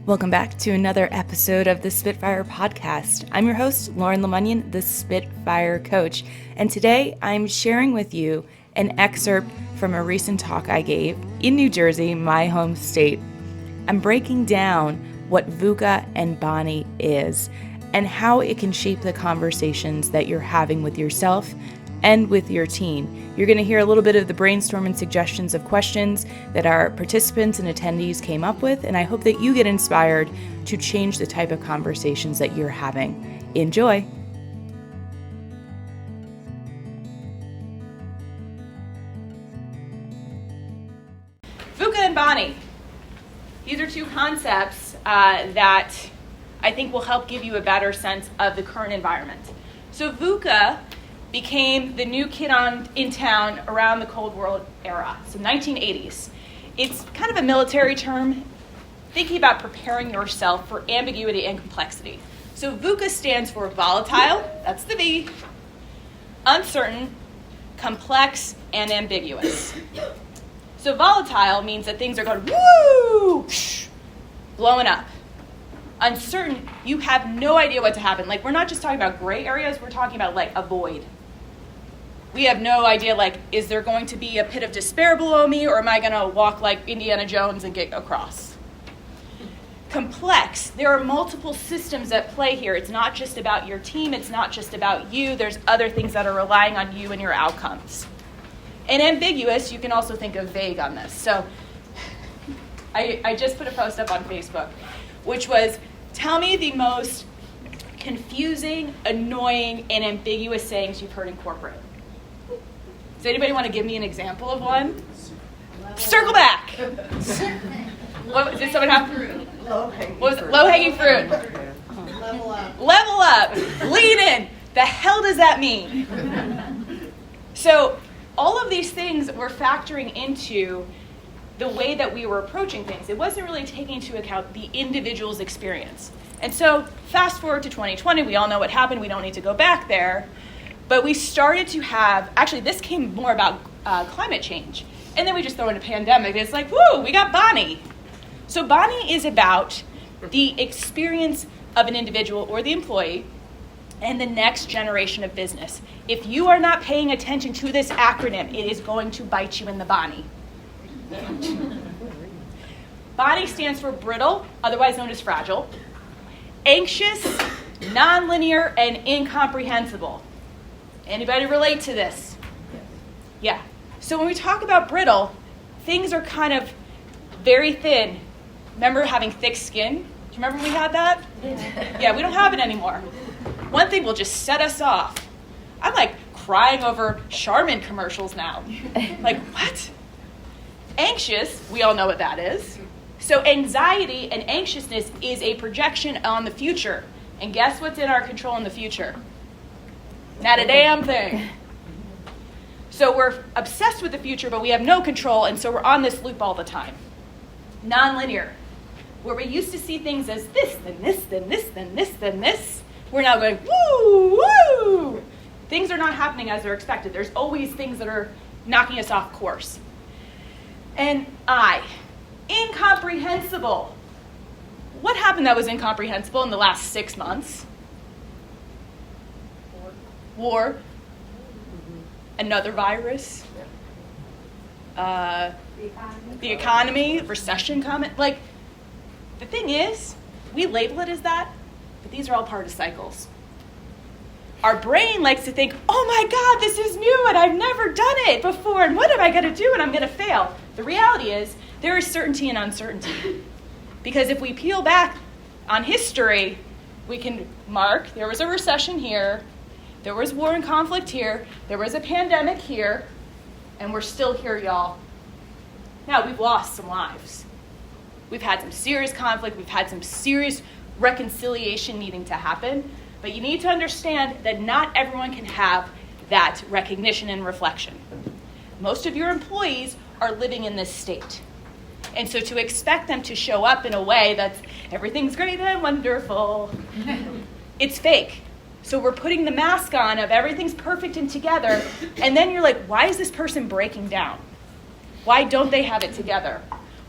Welcome back to another episode of the Spitfire Podcast. I'm your host, Lauren Lemunion, the Spitfire Coach, and today I'm sharing with you an excerpt from a recent talk I gave in New Jersey, my home state. I'm breaking down what VUCA and BANI is and how it can shape the conversations that you're having with yourself and with your team. You're going to hear a little bit of the brainstorm and suggestions of questions that our participants and attendees came up with, and I hope that you get inspired to change the type of conversations that you're having. Enjoy! VUCA and BANI. These are two concepts that I think will help give you a better sense of the current environment. So VUCA became the new kid in town around the Cold War era, so 1980s. It's kind of a military term, thinking about preparing yourself for ambiguity and complexity. So VUCA stands for volatile, that's the V, uncertain, complex, and ambiguous. So volatile means that things are going woo, blowing up. Uncertain, you have no idea what to happen. Like, we're not just talking about gray areas, we're talking about like a void. We have no idea, like, is there going to be a pit of despair below me, or am I going to walk like Indiana Jones and get across? Complex, there are multiple systems at play here. It's not just about your team, it's not just about you, there's other things that are relying on you and your outcomes. And ambiguous, you can also think of vague on this. So I just put a post up on Facebook, which was, tell me the most confusing, annoying, and ambiguous sayings you've heard in corporate. Does anybody want to give me an example of one? Circle back. What did someone have? Low-hanging fruit. Level up. Level up. Lean in. The hell does that mean? So all of these things were factoring into the way that we were approaching things. It wasn't really taking into account the individual's experience. And so fast forward to 2020, we all know what happened. We don't need to go back there. But we started to have, actually this came more about climate change. And then we just throw in a pandemic. It's like, woo, we got BANI. So BANI is about the experience of an individual or the employee and the next generation of business. If you are not paying attention to this acronym, it is going to bite you in the BANI. BANI stands for brittle, otherwise known as fragile, anxious, nonlinear, and incomprehensible. Anybody relate to this? Yeah. So when we talk about brittle, things are kind of very thin. Remember having thick skin? Do you remember when we had that? Yeah, we don't have it anymore. One thing will just set us off. I'm like crying over Charmin commercials now. Like, what? Anxious, we all know what that is. So anxiety and anxiousness is a projection on the future. And guess what's in our control in the future? Not a damn thing. So we're obsessed with the future, but we have no control, and so we're on this loop all the time. Nonlinear, where we used to see things as this, then this, then this, then this, then this. We're now going, woo, woo. Things are not happening as they're expected. There's always things that are knocking us off course. And incomprehensible. What happened that was incomprehensible in the last 6 months? War, another virus, the economy, recession coming. Like, the thing is, we label it as that, but these are all part of cycles. Our brain likes to think, oh my God, this is new and I've never done it before, and what am I going to do and I'm going to fail? The reality is, there is certainty and uncertainty. Because if we peel back on history, we can mark, there was a recession here, there was war and conflict here, there was a pandemic here, and we're still here, y'all. Now, we've lost some lives. We've had some serious conflict, we've had some serious reconciliation needing to happen, but you need to understand that not everyone can have that recognition and reflection. Most of your employees are living in this state. And so to expect them to show up in a way that's everything's great and wonderful, it's fake. So we're putting the mask on of everything's perfect and together, and then you're like, why is this person breaking down? Why don't they have it together?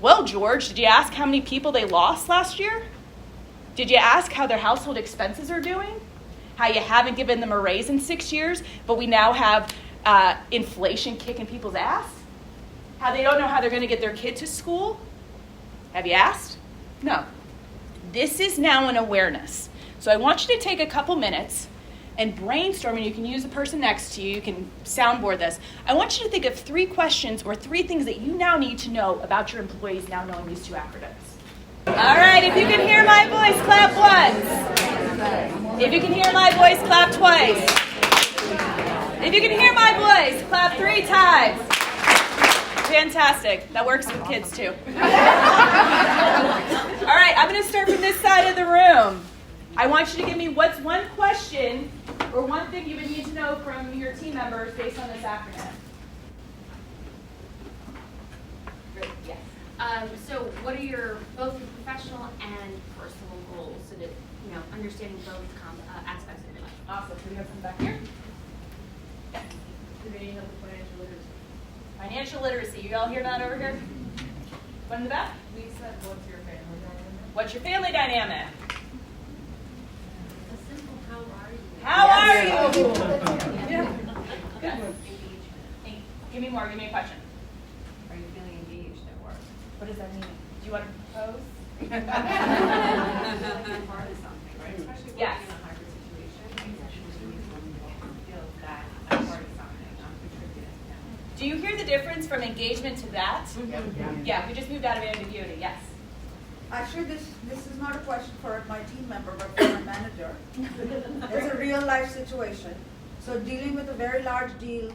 Well, George, did you ask how many people they lost last year? Did you ask how their household expenses are doing? How you haven't given them a raise in 6 years, but we now have inflation kicking people's ass? How they don't know how they're going to get their kid to school? Have you asked? No. This is now an awareness. So I want you to take a couple minutes and brainstorm, and you can use the person next to you. You can soundboard this. I want you to think of 3 questions or 3 things that you now need to know about your employees now knowing these 2 acronyms. All right, if you can hear my voice, clap once. If you can hear my voice, clap twice. If you can hear my voice, clap 3 times. Fantastic. That works with kids too. All right, I'm going to start from this side of the room. I want you to give me what's one question or one thing you would need to know from your team members based on this acronym. Yes. So what are your both your professional and personal goals so that, understanding both aspects of your life? Awesome. Do we have some back here? Yes. Creating of the financial literacy. Financial literacy. You all hear that over here? One in the back? We said, what's your family dynamic? What's your family dynamic? A simple How are you? Yeah. Yes. Give me more. Give me a question. Are you feeling engaged at work? What does that mean? Do you want to propose? Feeling part of something, right? Especially Yes. working in a hybrid situation. Feel that I'm part of something, I'm contributing. Do you hear the difference from engagement to that? Yeah. Yeah, we just moved out of ambiguity. Yes. Actually, this is not a question for my team member, but for my manager. It's a real life situation. So dealing with a very large deal,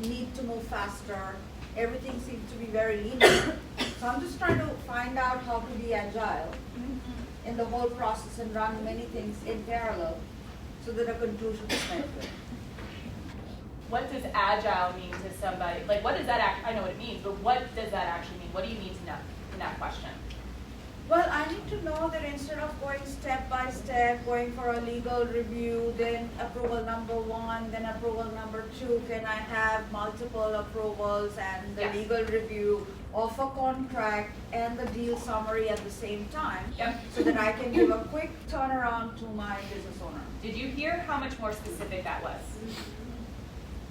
you need to move faster. Everything seems to be very linear. So I'm just trying to find out how to be agile in the whole process and run many things in parallel so that a conclusion is made. What does agile mean to somebody? Like, what does that I know what it means, but what does that actually mean? What do you need to know in that question? Well, I need to know that instead of going step by step, going for a legal review, then approval number 1, then approval number 2, can I have multiple approvals and the Yes. legal review of a contract and the deal summary at the same time, Yep. so that I can give a quick turnaround to my business owner. Did you hear how much more specific that was?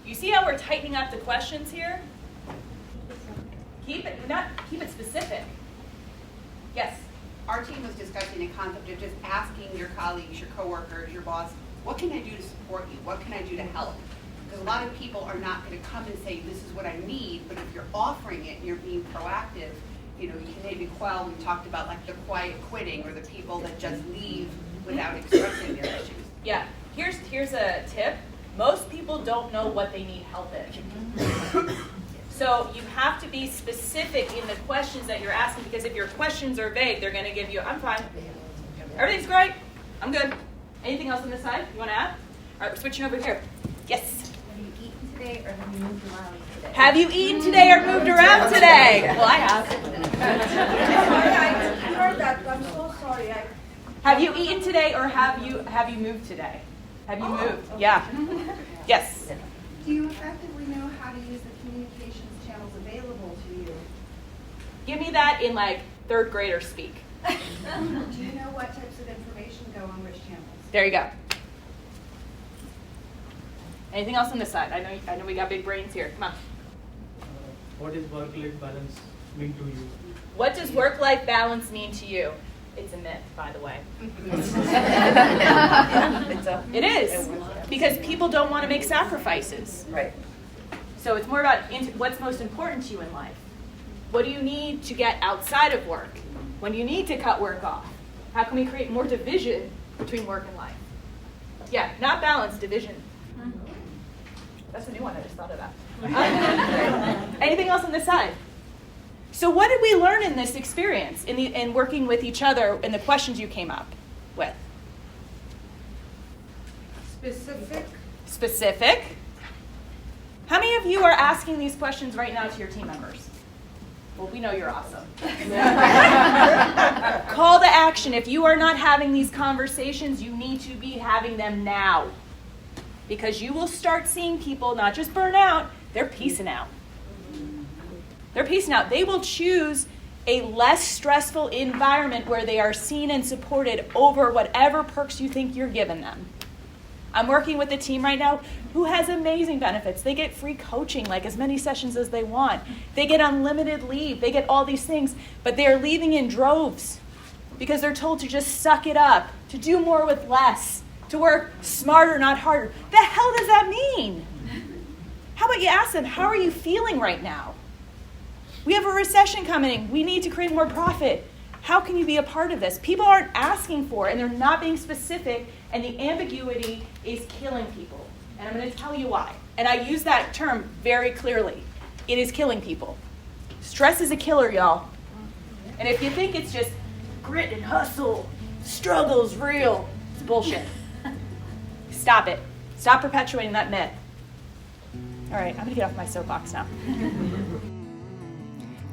You see how we're tightening up the questions here? Keep it specific. Yes. Our team was discussing the concept of just asking your colleagues, your coworkers, your boss, what can I do to support you? What can I do to help? Because a lot of people are not going to come and say, this is what I need, but if you're offering it and you're being proactive, you can maybe quell, we talked about like the quiet quitting or the people that just leave without expressing their issues. Yeah. Here's a tip. Most people don't know what they need help in. So you have to be specific in the questions that you're asking, because if your questions are vague, they're going to give you, I'm fine. Everything's great. I'm good. Anything else on this side you want to add? All right, we're switching over here. Yes. Have you eaten today or have you moved around today? Have you eaten today or moved around today? Well, I have. I heard that, I'm so sorry. Have you eaten today or have you moved today? Have you moved? Yeah. Yes. Do you effectively know how to use the communications channels available to you? Give me that in like 3rd grader speak. Do you know what types of information go on which channels? There you go. Anything else on this side? I know we got big brains here. Come on. What does work-life balance mean to you? What does work-life balance mean to you? It's a myth, by the way. It is. Because people don't want to make sacrifices. Right. So it's more about what's most important to you in life. What do you need to get outside of work? When do you need to cut work off? How can we create more division between work and life? Yeah, not balance, division. That's a new one, I just thought of that. Anything else on this side? So what did we learn in this experience, in working with each other, and the questions you came up with? Specific. How many of you are asking these questions right now to your team members? Well, we know you're awesome. Call to action. If you are not having these conversations, you need to be having them now. Because you will start seeing people not just burn out, they're peacing out. They're peacing out. They will choose a less stressful environment where they are seen and supported over whatever perks you think you're giving them. I'm working with a team right now who has amazing benefits. They get free coaching, like as many sessions as they want. They get unlimited leave. They get all these things, but they are leaving in droves because they're told to just suck it up, to do more with less, to work smarter, not harder. The hell does that mean? How about you ask them, how are you feeling right now? We have a recession coming. We need to create more profit. How can you be a part of this? People aren't asking for it, and they're not being specific, and the ambiguity is killing people. And I'm going to tell you why. And I use that term very clearly. It is killing people. Stress is a killer, y'all. And if you think it's just grit and hustle, struggle's real, it's bullshit. Stop it. Stop perpetuating that myth. All right, I'm going to get off my soapbox now.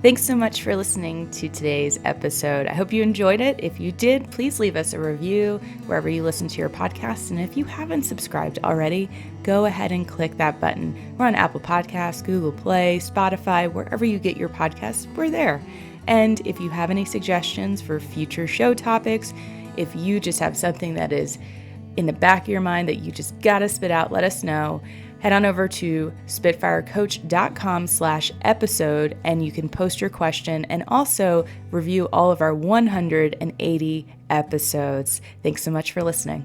Thanks so much for listening to today's episode. I hope you enjoyed it. If you did, please leave us a review wherever you listen to your podcasts. And if you haven't subscribed already, go ahead and click that button. We're on Apple Podcasts, Google Play, Spotify, wherever you get your podcasts, we're there. And if you have any suggestions for future show topics, if you just have something that is in the back of your mind that you just gotta spit out, let us know. Head on over to spitfirecoach.com/episode and you can post your question and also review all of our 180 episodes. Thanks so much for listening.